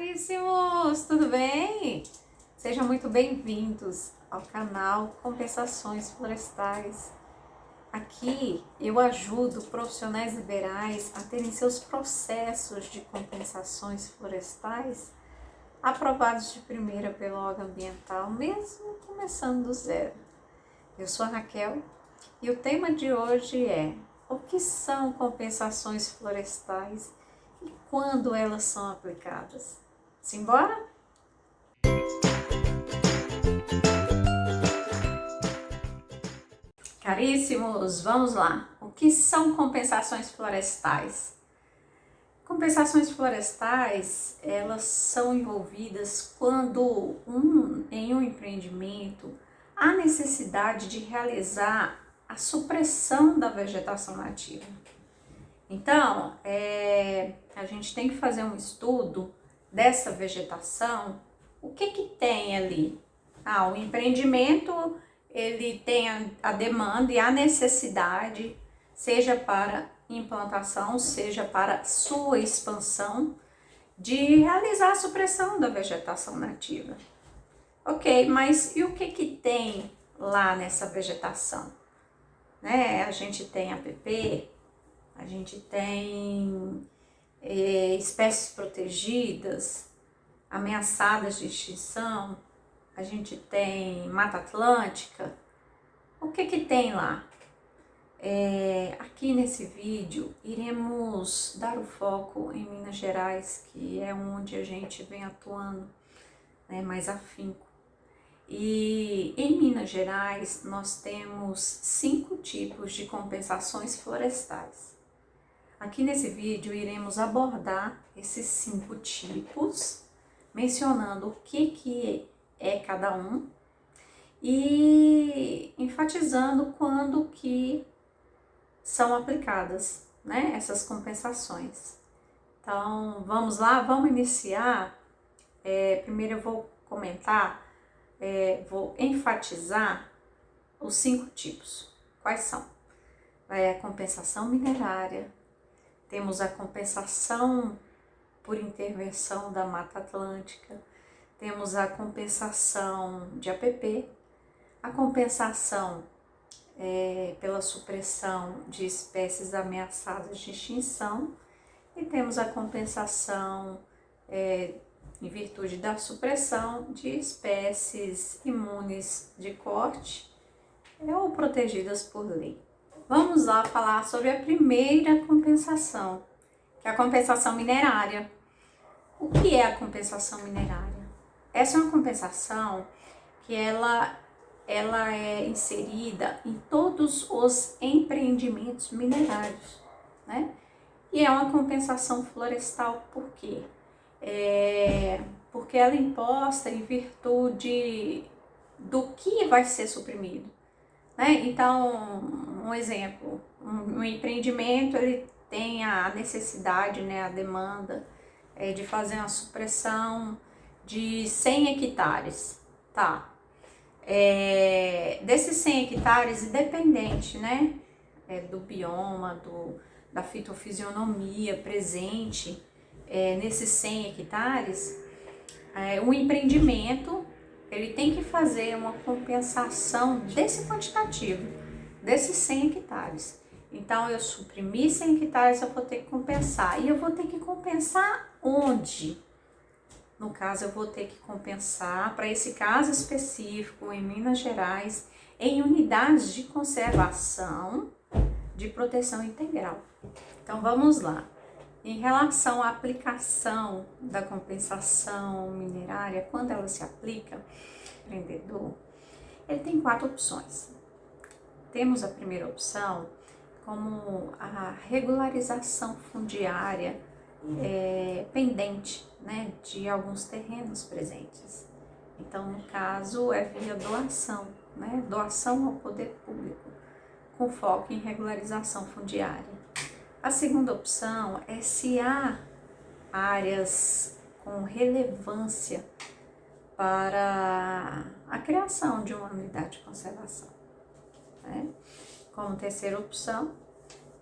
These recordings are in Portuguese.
caríssimos, tudo bem? Sejam muito bem-vindos ao canal Compensações Florestais. Aqui eu ajudo profissionais liberais a terem seus processos de compensações florestais aprovados de primeira pelo órgão ambiental, mesmo começando do zero. Eu sou a Raquel e o tema de hoje é: o que são compensações florestais e quando elas são aplicadas? Simbora? Caríssimos, vamos lá. O que são compensações florestais? Compensações florestais, elas são envolvidas quando em um empreendimento há necessidade de realizar a supressão da vegetação nativa. Então, a gente tem que fazer um estudo dessa vegetação. O que tem ali? O empreendimento, ele tem a demanda e a necessidade, seja para implantação, seja para sua expansão, de realizar a supressão da vegetação nativa. Ok, mas e o que tem lá nessa vegetação? A gente tem APP, a gente tem espécies protegidas, ameaçadas de extinção, a gente tem Mata Atlântica. O que tem lá? Aqui nesse vídeo iremos dar o foco em Minas Gerais, que é onde a gente vem atuando, mais afinco. E em Minas Gerais nós temos 5 tipos de compensações florestais. Aqui nesse vídeo iremos abordar esses 5 tipos, mencionando o que é cada um e enfatizando quando que são aplicadas, essas compensações. Então, vamos lá, vamos iniciar. Primeiro eu vou comentar, vou enfatizar os 5 tipos. Quais são? A compensação minerária, temos a compensação por intervenção da Mata Atlântica, temos a compensação de APP, a compensação pela supressão de espécies ameaçadas de extinção e temos a compensação em virtude da supressão de espécies imunes de corte ou protegidas por lei. Vamos lá falar sobre a primeira compensação, que é a compensação minerária. O que é a compensação minerária? Essa é uma compensação que ela é inserida em todos os empreendimentos minerários, E é uma compensação florestal, por quê? Porque ela é imposta em virtude do que vai ser suprimido. Então, um exemplo, um empreendimento ele tem a necessidade, a demanda de fazer uma supressão de 100 hectares, tá? Desses 100 hectares, independente, do bioma, da fitofisionomia presente nesses 100 hectares, o empreendimento ele tem que fazer uma compensação desse quantitativo, desses 100 hectares. Então, eu suprimi 100 hectares, eu vou ter que compensar. E eu vou ter que compensar onde? No caso, eu vou ter que compensar, para esse caso específico, em Minas Gerais, em unidades de conservação de proteção integral. Então, vamos lá. Em relação à aplicação da compensação minerária, quando ela se aplica, o empreendedor, ele tem 4 opções. Temos a primeira opção como a regularização fundiária pendente, de alguns terrenos presentes. Então, no caso, é via doação, doação ao poder público, com foco em regularização fundiária. A segunda opção é se há áreas com relevância para a criação de uma unidade de conservação. Como terceira opção,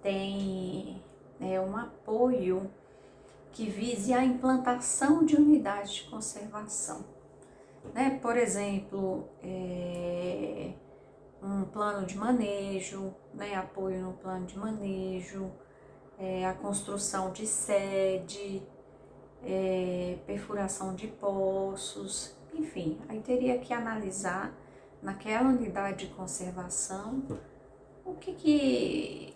tem um apoio que vise a implantação de unidades de conservação, né? Por exemplo, um plano de manejo, né? Apoio no plano de manejo, a construção de sede, perfuração de poços, enfim, aí teria que analisar naquela unidade de conservação o que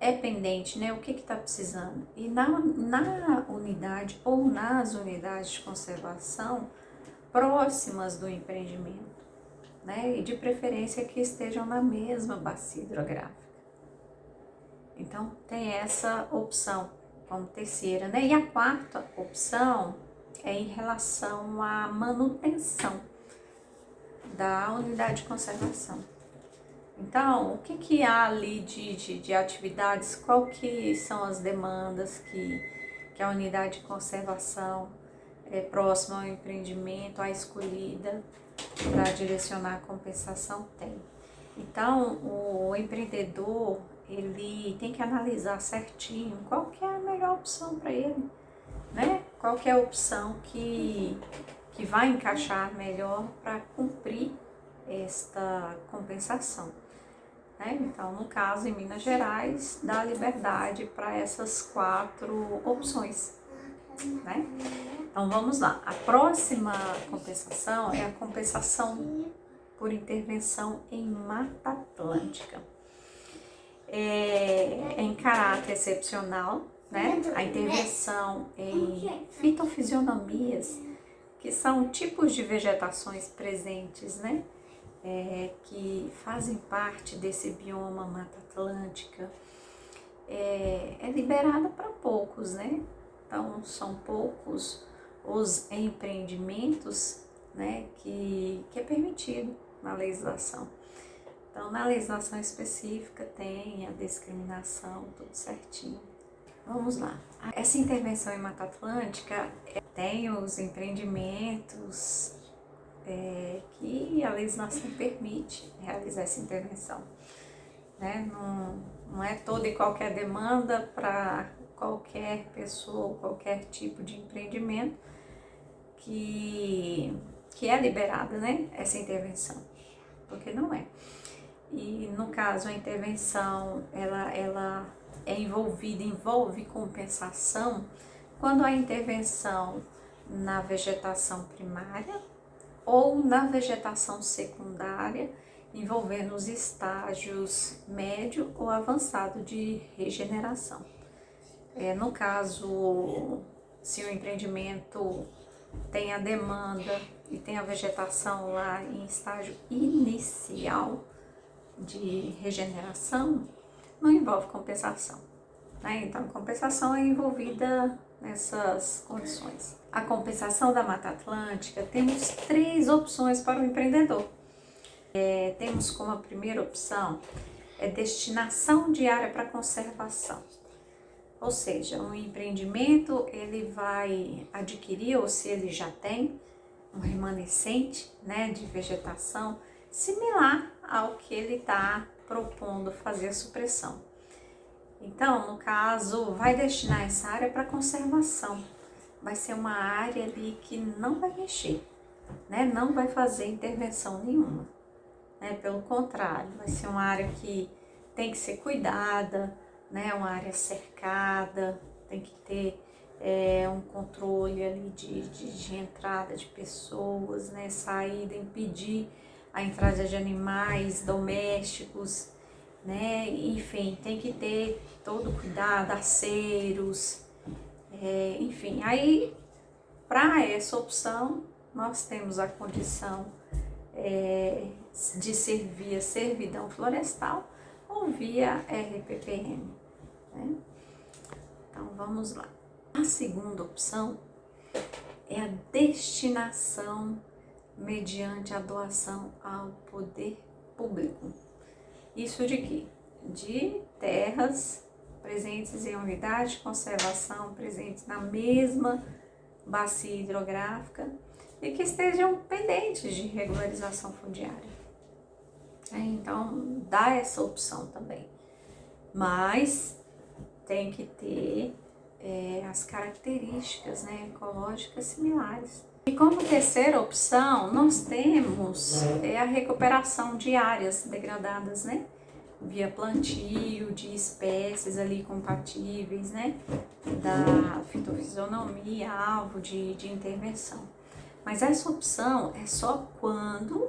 é pendente, né? O que está precisando. E na unidade ou nas unidades de conservação próximas do empreendimento, né? E de preferência que estejam na mesma bacia hidrográfica. Então, tem essa opção como terceira, né? E a quarta opção é em relação à manutenção da unidade de conservação. Então, o que há ali de atividades, qual que são as demandas que a unidade de conservação próxima ao empreendimento, à escolhida para direcionar a compensação tem. Então, o empreendedor, ele tem que analisar certinho qual que é a melhor opção para ele, né? Qual que é a opção que vai encaixar melhor para cumprir esta compensação, né? Então, no caso, em Minas Gerais, dá liberdade para essas 4 opções, né? Então, vamos lá. A próxima compensação é a compensação por intervenção em Mata Atlântica. Em caráter excepcional, né? A intervenção em fitofisionomias, que são tipos de vegetações presentes, né? Que fazem parte desse bioma Mata Atlântica, é liberada para poucos, né? Então, são poucos os empreendimentos, né, que é permitido na legislação. Então, na legislação específica tem a discriminação, tudo certinho. Vamos lá. Essa intervenção em Mata Atlântica tem os empreendimentos que a legislação permite realizar essa intervenção, né? Não é toda e qualquer demanda para qualquer pessoa, qualquer tipo de empreendimento que é liberada, né? Essa intervenção, porque não é. E no caso a intervenção ela envolve compensação quando a intervenção na vegetação primária ou na vegetação secundária, envolvendo os estágios médio ou avançado de regeneração. No caso, se o empreendimento tem a demanda e tem a vegetação lá em estágio inicial de regeneração, não envolve compensação, né? Então, a compensação é envolvida nessas condições. A compensação da Mata Atlântica, temos 3 opções para o empreendedor. Temos como a primeira opção destinação de área para conservação. Ou seja, um empreendimento ele vai adquirir, ou se ele já tem, um remanescente, né, de vegetação similar ao que ele está propondo fazer a supressão. Então, no caso, vai destinar essa área para conservação. Vai ser uma área ali que não vai mexer, né? Não vai fazer intervenção nenhuma, né? Pelo contrário, vai ser uma área que tem que ser cuidada, né? Uma área cercada, tem que ter um controle ali de entrada de pessoas, né? Saída, impedir a entrada de animais domésticos, né? Enfim, tem que ter todo cuidado, aceros, enfim. Aí, para essa opção, nós temos a condição de ser via servidão florestal ou via RPPM, né? Então, vamos lá. A segunda opção é a destinação mediante a doação ao poder público. Isso de quê? De terras presentes em unidade de conservação, presentes na mesma bacia hidrográfica e que estejam pendentes de regularização fundiária. Então, dá essa opção também. Mas tem que ter as características, né, ecológicas similares. E como terceira opção, nós temos a recuperação de áreas degradadas, né, via plantio de espécies ali compatíveis, né, da fitofisionomia, alvo de intervenção. Mas essa opção é só quando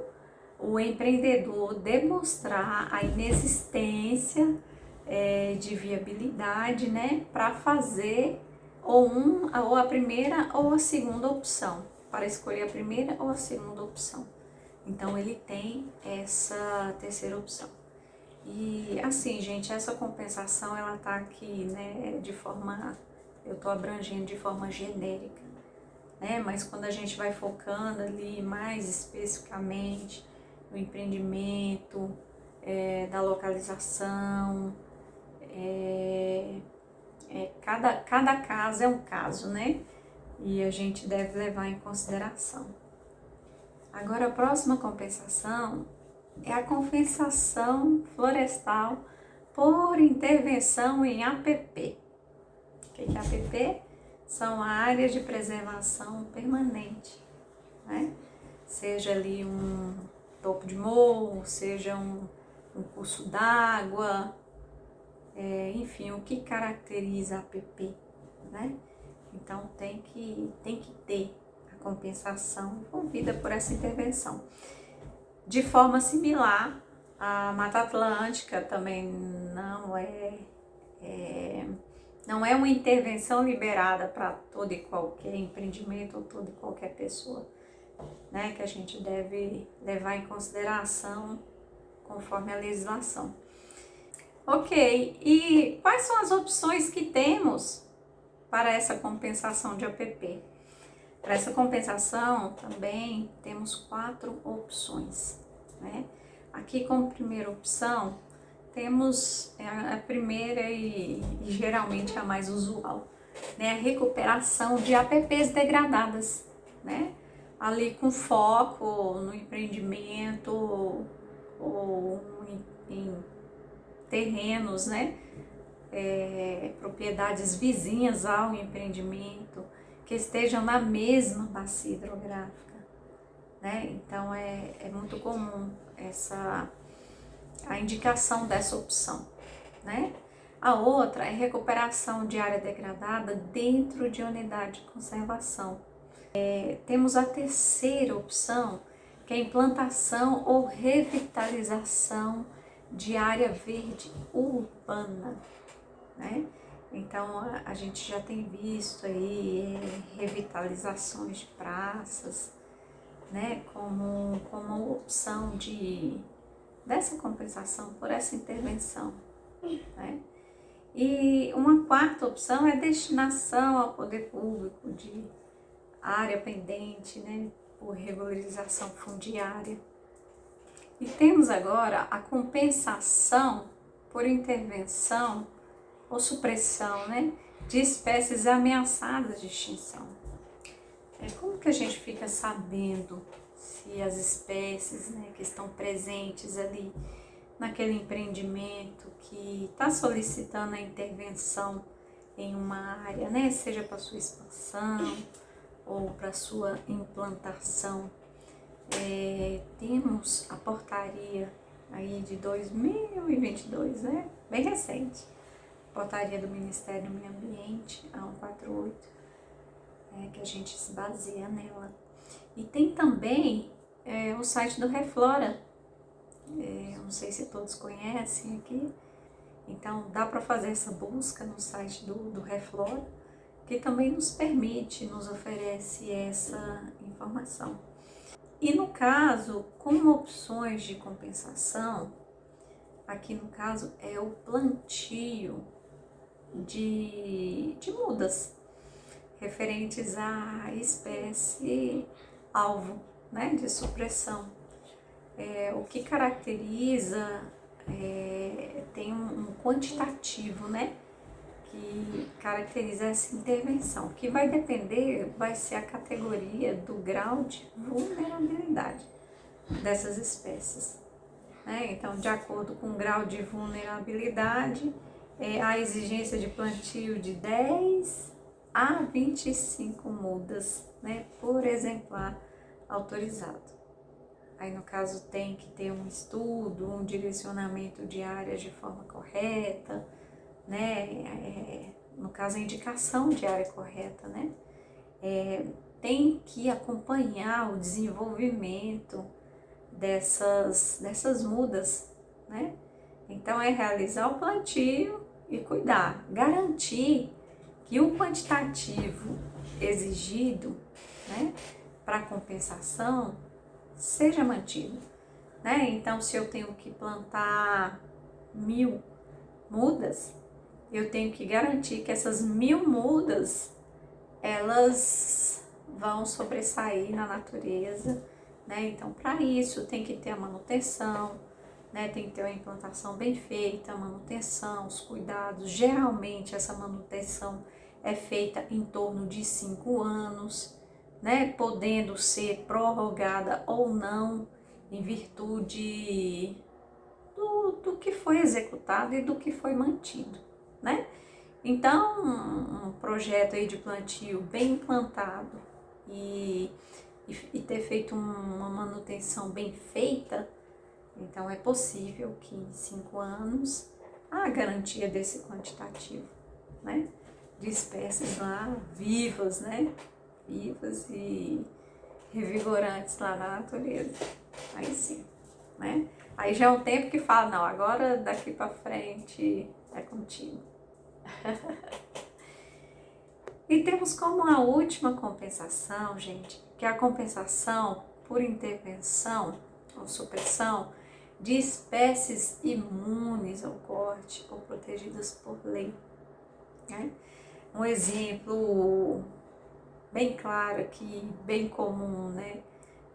o empreendedor demonstrar a inexistência de viabilidade, né, para fazer ou a primeira ou a segunda opção, para escolher a primeira ou a segunda opção. Então ele tem essa terceira opção. E assim, gente, essa compensação ela tá aqui, né, eu tô abrangendo de forma genérica, né, mas quando a gente vai focando ali mais especificamente no empreendimento, da localização, cada caso é um caso, né, e a gente deve levar em consideração. Agora a próxima compensação é a compensação florestal por intervenção em APP. O que é APP? São áreas de preservação permanente, né? Seja ali um topo de morro, seja um curso d'água, enfim, o que caracteriza a APP, né? Então tem que ter a compensação envolvida por essa intervenção. De forma similar, a Mata Atlântica também não é uma intervenção liberada para todo e qualquer empreendimento ou toda e qualquer pessoa, né, que a gente deve levar em consideração conforme a legislação. Ok, e quais são as opções que temos para essa compensação de APP? Para essa compensação também temos 4 opções, né? Aqui como primeira opção temos a primeira e geralmente a mais usual, né? A recuperação de APPs degradadas, né? Ali com foco no empreendimento ou em terrenos, né? Propriedades vizinhas ao empreendimento, que estejam na mesma bacia hidrográfica, né? Então é muito comum a indicação dessa opção, né? A outra é recuperação de área degradada dentro de unidade de conservação. Temos a terceira opção, que é a implantação ou revitalização de área verde urbana, né? Então a gente já tem visto aí revitalizações de praças, né, como uma opção dessa compensação por essa intervenção, né? E uma quarta opção é destinação ao poder público de área pendente, né, por regularização fundiária. E temos agora a compensação por intervenção ou supressão, né, de espécies ameaçadas de extinção. Como que a gente fica sabendo se as espécies, né, que estão presentes ali naquele empreendimento que está solicitando a intervenção em uma área, né, seja para sua expansão ou para sua implantação? Temos a portaria aí de 2022, né, bem recente, portaria do Ministério do Meio Ambiente, a 148, que a gente se baseia nela. E tem também o site do Reflora, não sei se todos conhecem aqui, então dá para fazer essa busca no site do Reflora, que também nos permite, nos oferece essa informação. E no caso, como opções de compensação, aqui no caso é o plantio de mudas referentes à espécie alvo, né, de supressão. O que caracteriza tem um quantitativo, né, que caracteriza essa intervenção. O que vai depender vai ser a categoria do grau de vulnerabilidade dessas espécies, né? Então, de acordo com o grau de vulnerabilidade, a exigência de plantio de 10 a 25 mudas, né, por exemplar autorizado. Aí, no caso, tem que ter um estudo, um direcionamento de áreas de forma correta, né? No caso, a indicação de área correta, né? Tem que acompanhar o desenvolvimento dessas mudas, né? Então, é realizar o plantio e cuidar, garantir que o quantitativo exigido, né, para compensação seja mantido, né? Então, se eu tenho que plantar 1000 mudas, eu tenho que garantir que essas 1000 mudas, elas vão sobressair na natureza, né? Então, para isso, tem que ter a manutenção, né? Tem que ter uma implantação bem feita, a manutenção, os cuidados. Geralmente, essa manutenção é feita em torno de 5 anos, né, podendo ser prorrogada ou não, em virtude do que foi executado e do que foi mantido, né? Então, um projeto aí de plantio bem implantado e ter feito uma manutenção bem feita, então é possível que em 5 anos há a garantia desse quantitativo, né, de espécies lá vivas, né, vivas e revigorantes lá na natureza. Aí sim, né? Aí já é um tempo que fala, não, agora daqui para frente é contigo. E temos como a última compensação, gente, que é a compensação por intervenção ou supressão de espécies imunes ao corte ou protegidas por lei, né? Um exemplo bem claro aqui, bem comum, né?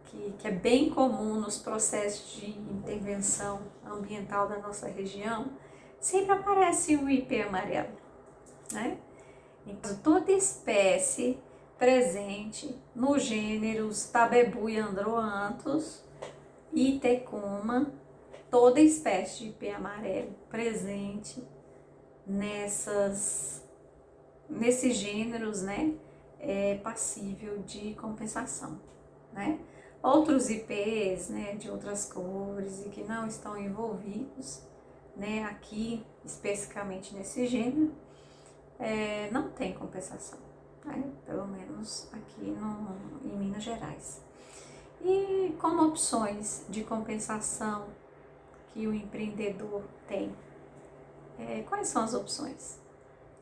Que é bem comum nos processos de intervenção ambiental da nossa região, sempre aparece o ipê amarelo, né? Então, toda espécie presente nos gêneros Tabebu e Androanthus e Tecuma, toda espécie de ipê amarelo presente nesses gêneros, né, é passível de compensação, né? Outros ipês, né, de outras cores e que não estão envolvidos, né, aqui especificamente nesse gênero, não tem compensação, né? Pelo menos aqui em Minas Gerais. E como opções de compensação que o empreendedor tem, quais são as opções?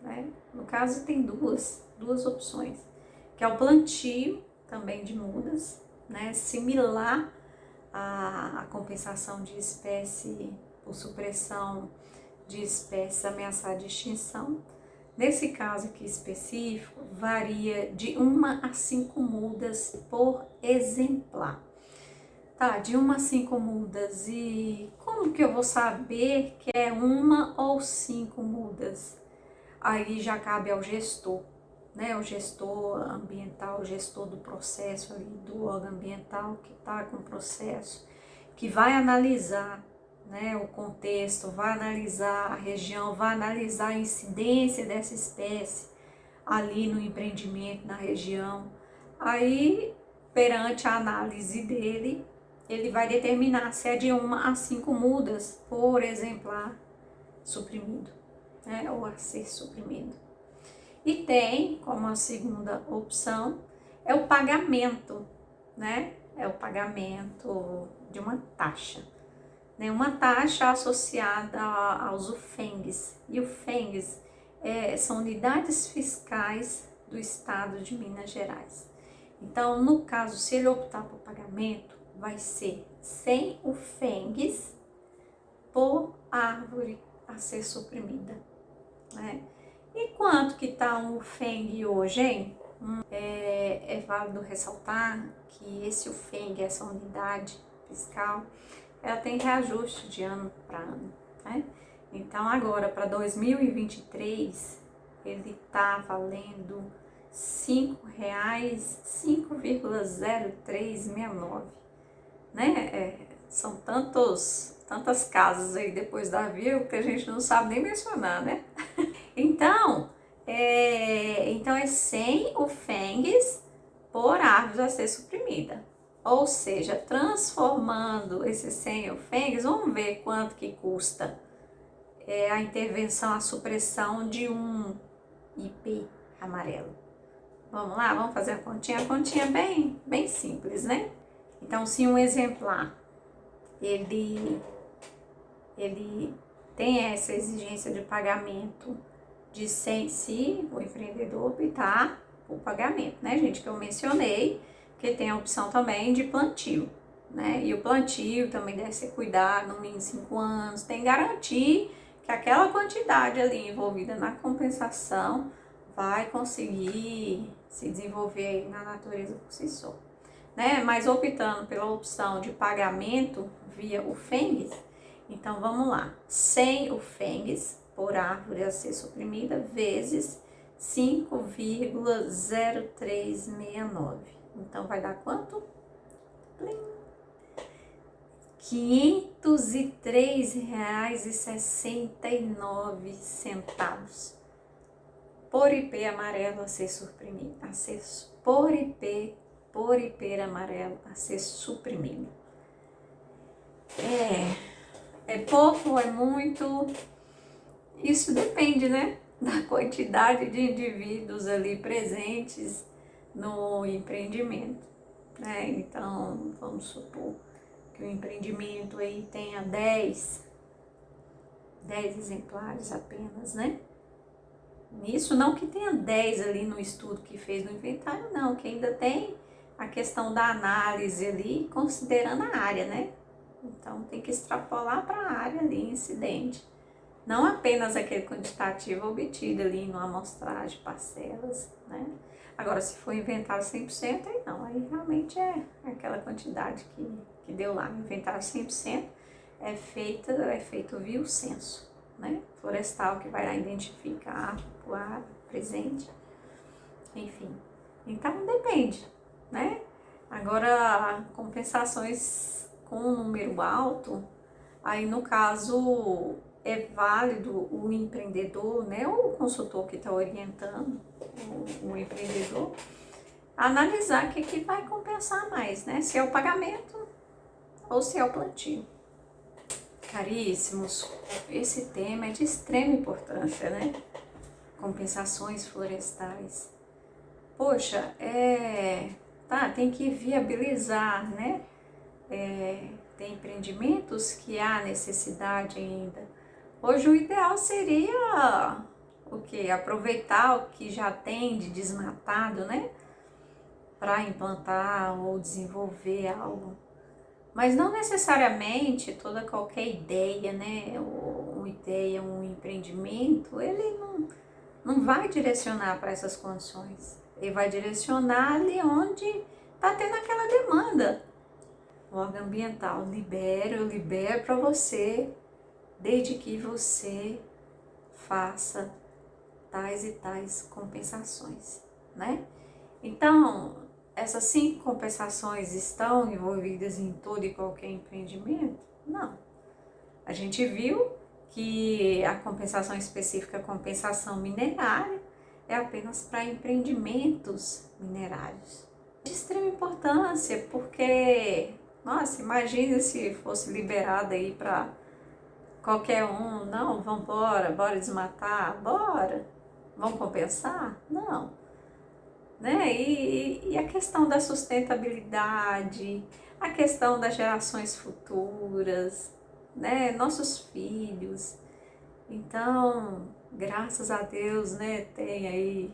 Né? No caso, tem duas opções, que é o plantio também de mudas, né? Similar à compensação de espécie por supressão de espécies ameaçadas de extinção. Nesse caso aqui específico, varia de 1 a 5 mudas por exemplar. Tá, de 1 a 5 mudas. E como que eu vou saber que é 1 ou 5 mudas? Aí já cabe ao gestor, né? O gestor ambiental, o gestor do processo ali, do órgão ambiental que está com o processo, que vai analisar, né, o contexto, vai analisar a região, vai analisar a incidência dessa espécie ali no empreendimento, na região. Aí, perante a análise dele, ele vai determinar se é de 1 a 5 mudas por exemplar suprimido, né, ou a ser suprimido. E tem como a segunda opção é o pagamento, né? É o pagamento de uma taxa, né? Uma taxa associada aos UFENGs. E UFENGs são unidades fiscais do estado de Minas Gerais. Então, no caso, se ele optar por pagamento, vai ser 100 UFENGs por árvore a ser suprimida, né? E quanto que está um UFENG hoje, hein? É válido ressaltar que esse UFENG, essa unidade fiscal, ela tem reajuste de ano para ano, né? Então agora para 2023 ele está valendo R$ 5,0369, né? São tantas casas aí depois da vírgula que a gente não sabe nem mencionar, né? Então é sem o FENGS por árvores a ser suprimida. Ou seja, transformando esse sem o FENGS, vamos ver quanto que custa a intervenção, a supressão de um IP amarelo. Vamos lá, vamos fazer a continha bem simples, né? Então, se um exemplar, ele tem essa exigência de pagamento de 100, se o empreendedor optar por pagamento, né, gente, que eu mencionei, que tem a opção também de plantio, né, e o plantio também deve ser cuidado no mínimo 5 anos, tem que garantir que aquela quantidade ali envolvida na compensação vai conseguir se desenvolver na natureza por si só, né, mas optando pela opção de pagamento via o FENGS, então vamos lá, sem o FENGS por árvore a ser suprimida vezes 5,0369. Então vai dar quanto? Plim. R$ 503,69 por IP amarelo a ser suprimido, por IP amarelo a ser suprimido. É pouco ou é muito? Isso depende, né, da quantidade de indivíduos ali presentes no empreendimento, né? Então, vamos supor que o empreendimento aí tenha 10 exemplares apenas, né? Isso não que tenha 10 ali no estudo que fez no inventário, não, que ainda tem a questão da análise ali, considerando a área, né? Então, tem que extrapolar para a área ali incidente. Não apenas aquele quantitativo obtido ali numa amostragem, parcelas, né? Agora, se for inventário 100%, aí não, aí realmente é aquela quantidade que deu lá. Inventário 100% é feito via o censo, né? Florestal, que vai lá identificar o ar presente, enfim. Então, depende, né? Agora, compensações com um número alto, aí no caso é válido o empreendedor, né, ou o consultor que está orientando o empreendedor, analisar o que vai compensar mais, né, se é o pagamento ou se é o plantio. Caríssimos, esse tema é de extrema importância, né, compensações florestais. Poxa, tem que viabilizar, né, tem empreendimentos que há necessidade ainda. Hoje o ideal seria o quê? Aproveitar o que já tem de desmatado, né? Para implantar ou desenvolver algo. Mas não necessariamente qualquer ideia, né? Uma ideia, um empreendimento, ele não vai direcionar para essas condições. Ele vai direcionar ali onde está tendo aquela demanda. O órgão ambiental eu libero para você, desde que você faça tais e tais compensações, né? Então, essas 5 compensações estão envolvidas em todo e qualquer empreendimento? Não. A gente viu que a compensação específica, a compensação minerária, é apenas para empreendimentos minerários. De extrema importância, porque, nossa, imagine se fosse liberado aí para qualquer um, não, vamos bora desmatar, bora, vamos compensar? Não, né? E a questão da sustentabilidade, a questão das gerações futuras, né? Nossos filhos. Então, graças a Deus, né? Tem aí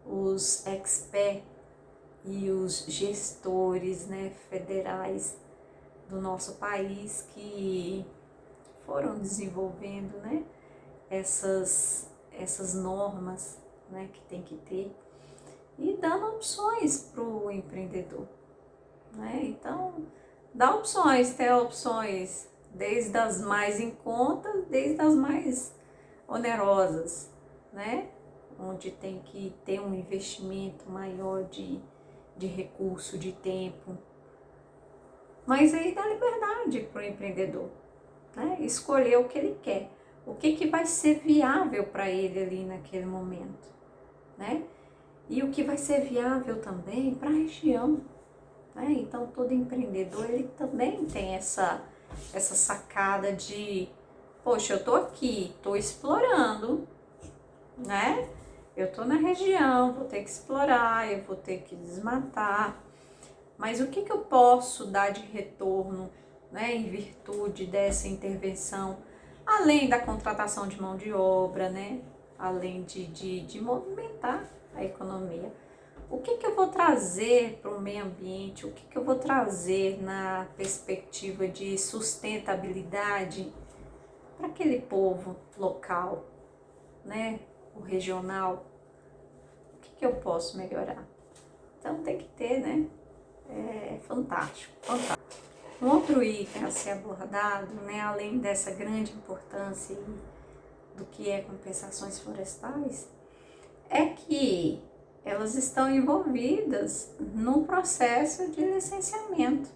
os experts e os gestores, né? Federais do nosso país que foram desenvolvendo, né, essas normas, né, que tem que ter e dando opções para o empreendedor, né? Então, dá opções, tem opções desde as mais em conta, desde as mais onerosas, né? Onde tem que ter um investimento maior de recurso, de tempo, Mas aí dá liberdade para o empreendedor, né? Escolher o que ele quer, o que vai ser viável para ele ali naquele momento, né? E o que vai ser viável também para a região, né? Então todo empreendedor ele também tem essa sacada de, poxa, eu tô aqui, tô explorando, né? Eu tô na região, vou ter que explorar, eu vou ter que desmatar, mas o que eu posso dar de retorno, né, em virtude dessa intervenção, além da contratação de mão de obra, né, além de movimentar a economia? O que eu vou trazer para o meio ambiente? O que eu vou trazer na perspectiva de sustentabilidade para aquele povo local, né, o regional? O que eu posso melhorar? Então tem que ter, né? É fantástico, fantástico. Um outro item a ser abordado, né, além dessa grande importância do que é compensações florestais, é que elas estão envolvidas no processo de licenciamento.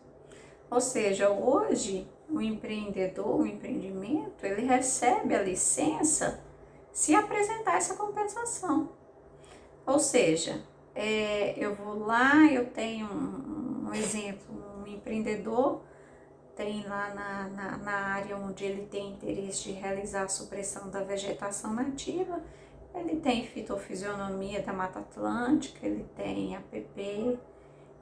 Ou seja, hoje o empreendedor, o empreendimento, ele recebe a licença se apresentar essa compensação. Ou seja, eu vou lá, eu tenho um exemplo, um empreendedor tem lá na área onde ele tem interesse de realizar a supressão da vegetação nativa, ele tem fitofisionomia da Mata Atlântica, ele tem APP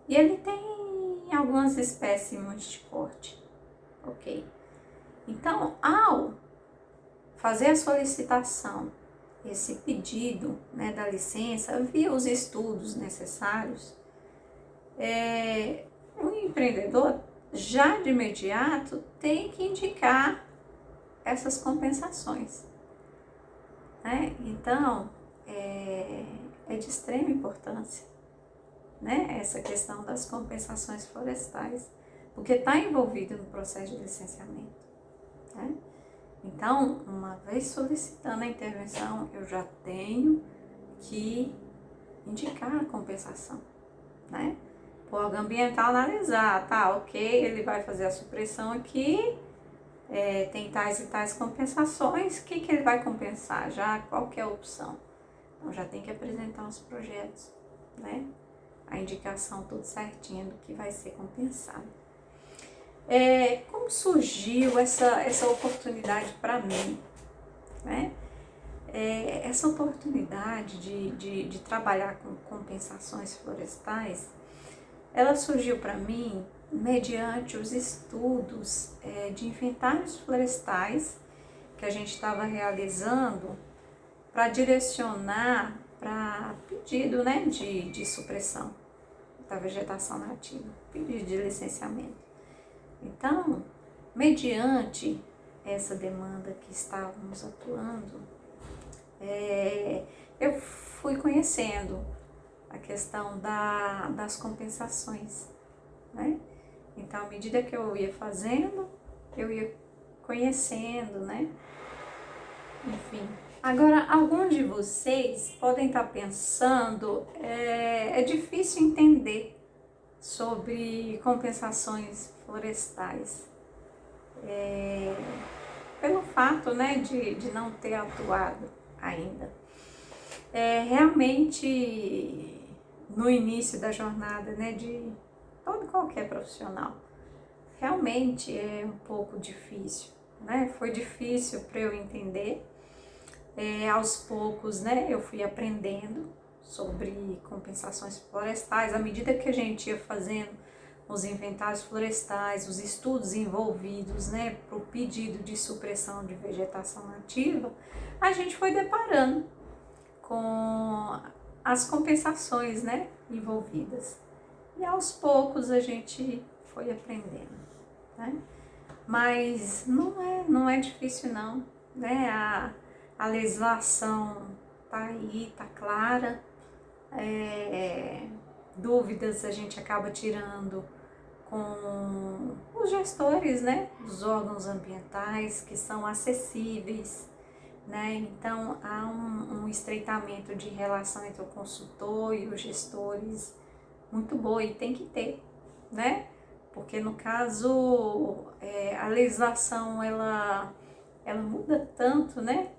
e ele tem algumas espécies multicorte, ok? Então, ao fazer a solicitação, esse pedido, né, da licença, via os estudos necessários, o empreendedor já de imediato tem que indicar essas compensações, né? Então, é de extrema importância, né, essa questão das compensações florestais, porque está envolvido no processo de licenciamento, né? Então, uma vez solicitando a intervenção, eu já tenho que indicar a compensação, né? O órgão ambiental analisar, tá, ok, ele vai fazer a supressão aqui, tem tais e tais compensações, o que ele vai compensar? Já qual que é a opção? Então já tem que apresentar os projetos, né? A indicação tudo certinho do que vai ser compensado. Como surgiu essa oportunidade para mim, né? Essa oportunidade de trabalhar com compensações florestais, ela surgiu para mim mediante os estudos de inventários florestais que a gente estava realizando para direcionar para pedido, né, de supressão da vegetação nativa, pedido de licenciamento. Então, mediante essa demanda que estávamos atuando, eu fui conhecendo a questão das compensações, né? Então, à medida que eu ia fazendo, eu ia conhecendo, né? Enfim. Agora, alguns de vocês podem estar pensando, é difícil entender sobre compensações florestais, pelo fato, né, de não ter atuado ainda. Realmente, no início da jornada, né, de todo qualquer profissional, realmente é um pouco difícil, né? Foi difícil para eu entender. Aos poucos, né, eu fui aprendendo sobre compensações florestais. À medida que a gente ia fazendo os inventários florestais, os estudos envolvidos, né, para o pedido de supressão de vegetação nativa, a gente foi deparando com as compensações, né, envolvidas. E aos poucos a gente foi aprendendo, né? Mas não é difícil não, né? A legislação tá aí, tá clara. Dúvidas a gente acaba tirando com os gestores, né, dos órgãos ambientais, que são acessíveis, né? Então há um estreitamento de relação entre o consultor e os gestores muito boa, e tem que ter, né? porque no caso a legislação ela muda tanto, né?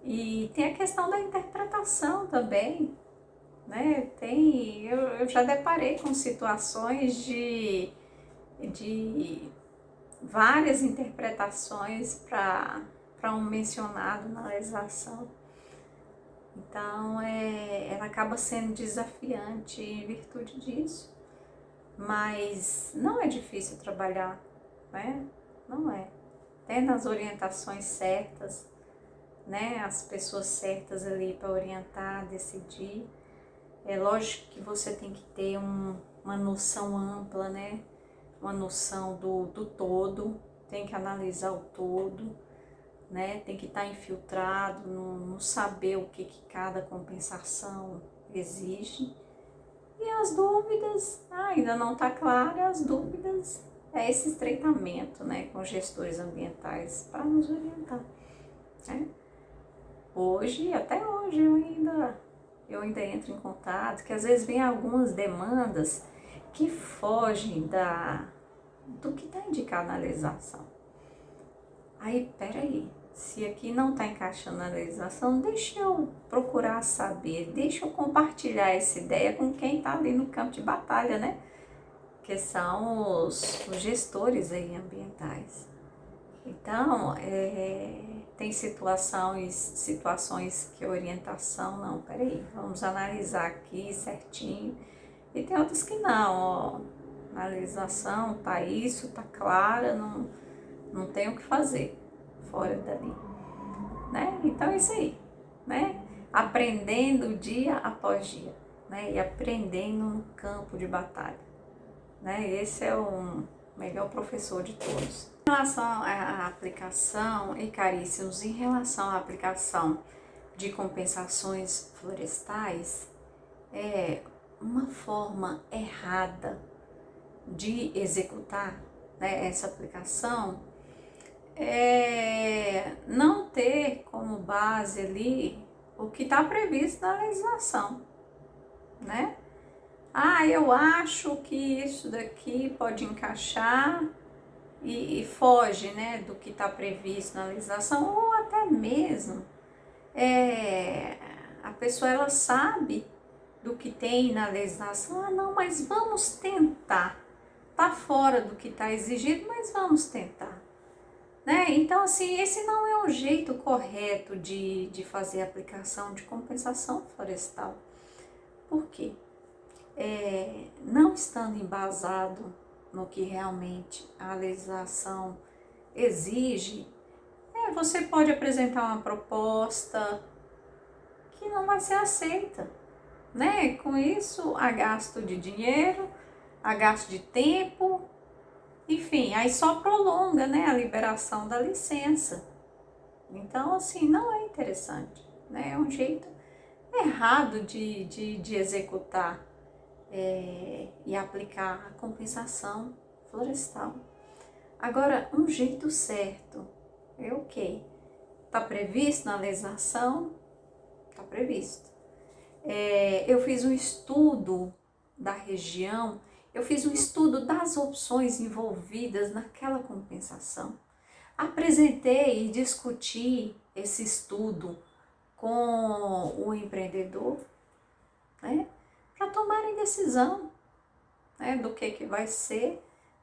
E tem a questão da interpretação também, né? Eu já deparei com situações de várias interpretações para um mencionado na legislação. Então, ela acaba sendo desafiante em virtude disso. Mas não é difícil trabalhar, né? Não é. Tendo as orientações certas, né? As pessoas certas ali para orientar, decidir. É lógico que você tem que ter uma noção ampla, né? Uma noção do todo, tem que analisar o todo, né? Tem que estar infiltrado no saber o que cada compensação exige. E as dúvidas, ainda não está clara, as dúvidas é esse estreitamento, né, com gestores ambientais para nos orientar, né? Hoje, até hoje, eu ainda entro em contato, que às vezes vem algumas demandas que fogem do que está indicado na legislação. Aí, peraí, se aqui não está encaixando na legislação, deixa eu procurar saber, deixa eu compartilhar essa ideia com quem está ali no campo de batalha, né? Que são os gestores aí ambientais. Então, tem situações que a orientação, não, peraí, vamos analisar aqui certinho. E tem outras que não, ó, na legislação tá isso, tá clara, não tem o que fazer fora dali, né? Então é isso aí, né? Aprendendo dia após dia, né? E aprendendo no campo de batalha, né? Esse é o melhor professor de todos. Em relação à aplicação, e caríssimos, em relação à aplicação de compensações florestais, uma forma errada de executar, né, essa aplicação não ter como base ali o que está previsto na legislação, né? Eu acho que isso daqui pode encaixar e foge, né, do que está previsto na legislação, ou até mesmo a pessoa ela sabe do que tem na legislação, não, mas vamos tentar, tá fora do que está exigido, mas vamos tentar, né? Então, assim, esse não é o jeito correto de fazer a aplicação de compensação florestal. Por quê? Não estando embasado no que realmente a legislação exige, você pode apresentar uma proposta que não vai ser aceita, né? Com isso, há gasto de dinheiro, há gasto de tempo, enfim, aí só prolonga, né, a liberação da licença. Então, assim, não é interessante, né? É um jeito errado de executar e aplicar a compensação florestal. Agora, um jeito certo é o quê? Está previsto na legislação? Está previsto. Eu fiz um estudo da região, eu fiz um estudo das opções envolvidas naquela compensação. Apresentei e discuti esse estudo com o empreendedor, né, para tomarem decisão, né, do que vai ser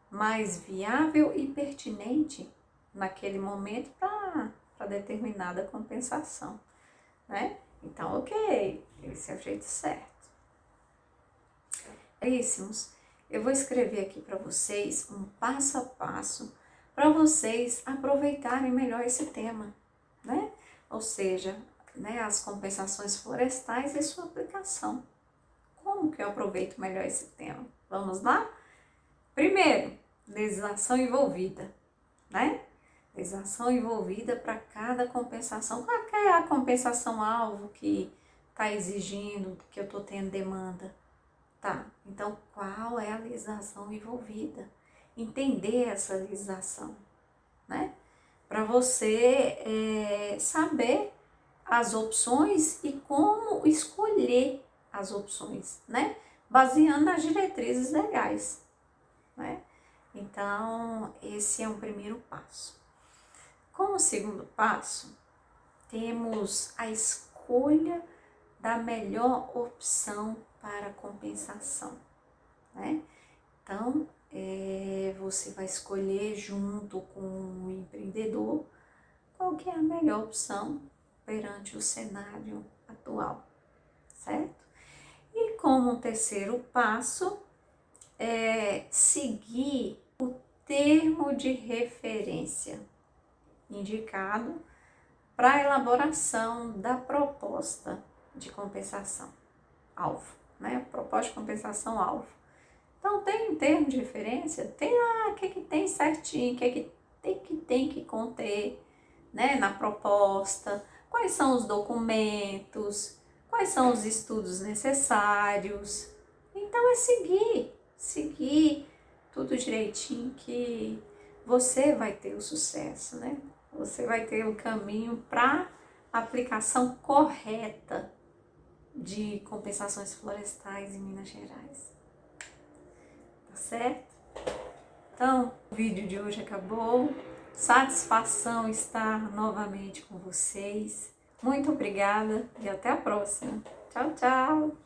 mais viável e pertinente naquele momento para determinada compensação, né? Então, ok, esse é o jeito certo. Caríssimos, eu vou escrever aqui para vocês um passo a passo para vocês aproveitarem melhor esse tema, né? Ou seja, né, as compensações florestais e sua aplicação. Como que eu aproveito melhor esse tema? Vamos lá? Primeiro, legislação envolvida, né? Legislação envolvida para cada compensação. Qual que é a compensação-alvo que está exigindo, que eu estou tendo demanda? Tá, então qual é a legislação envolvida? Entender essa legislação, né? Para você saber as opções e como escolher as opções, né? Baseando nas diretrizes legais, né? Então, esse é um primeiro passo. Como segundo passo, temos a escolha da melhor opção para compensação, né? Então, você vai escolher junto com o empreendedor qual que é a melhor opção perante o cenário atual, certo? E como terceiro passo, seguir o termo de referência indicado para a elaboração da proposta de compensação alvo, né? Proposta de compensação alvo. Então, tem um termo de referência, tem lá o que tem certinho, o que tem que conter, né, na proposta, quais são os documentos, quais são os estudos necessários. Então, é seguir tudo direitinho que você vai ter o sucesso, né? Você vai ter o caminho para a aplicação correta de compensações florestais em Minas Gerais. Tá certo? Então, o vídeo de hoje acabou. Satisfação estar novamente com vocês. Muito obrigada e até a próxima. Tchau, tchau!